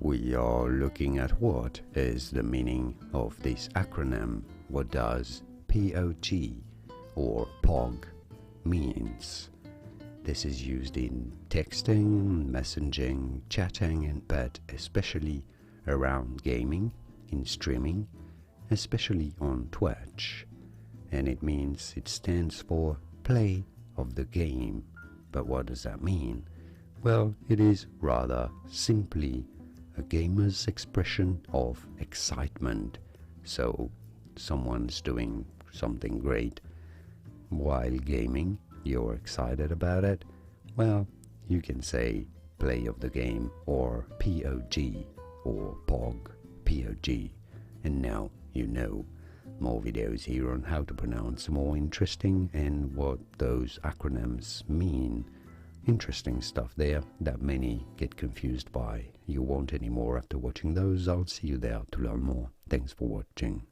we are looking at what is the meaning of this acronym. What does POG or POG means? This is used in texting, messaging, chatting, but especially around gaming, in streaming, especially on thuash. And it stands for play of the game. But what does that mean? Well, it is rather simply a gamer's expression of excitement. So someone's doing something great while gaming, you're excited about it, well, you can say play of the game or POG or POG, POG. And now you know. More videos here on how to pronounce more interesting and what those acronyms mean. Interesting stuff there that many get confused by. You won't anymore after watching those. I'll see you there to learn more. Thanks for watching.